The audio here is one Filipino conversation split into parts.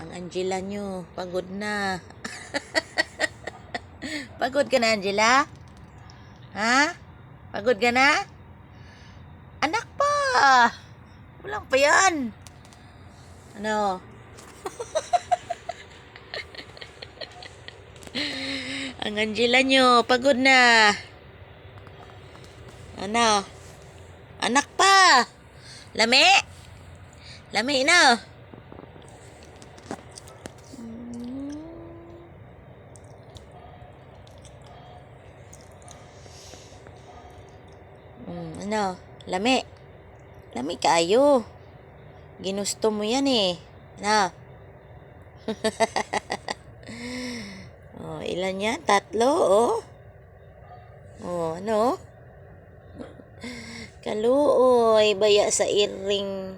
ang Angela nyo, pagod na. Pagod ka na, Angela? Ha? Pagod ka na? Anak pa! Walang pa yan. Ano? Ang Angela nyo, pagod na. Ano? Anak pa! Lami? Lami na. Ano? Lami? Lami kayo. Ginusto mo yan eh. Ano? Oh, ilan yan? 3, oh. Oh, ano? Kaluoy, baya sa iring.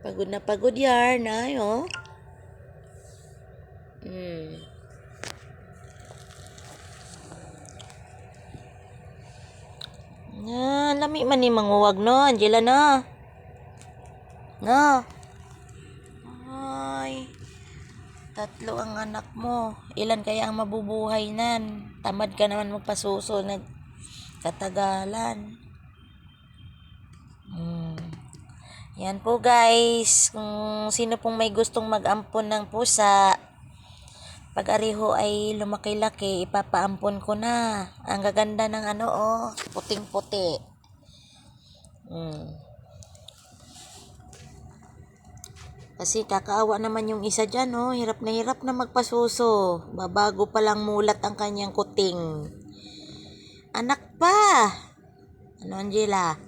Pagod na pagod yan, ay, oh. Lami man ni manguwag no, Angela no. No. Ay. 3 ang anak mo. Ilan kaya ang mabubuhay nan? Tamad ka naman magpasuso, nagkatagalan. Yan po guys, kung sino pong may gustong mag-ampon ng pusa, pag ariho ay lumaki-laki, ipapaampon ko na. Ang gaganda ng ano, oh, puting-puti. Kasi kakaawa naman yung isa dyan, oh. Hirap na magpasuso. Babago pa lang mulat ang kanyang kuting. Anak pa! Ano, Angela?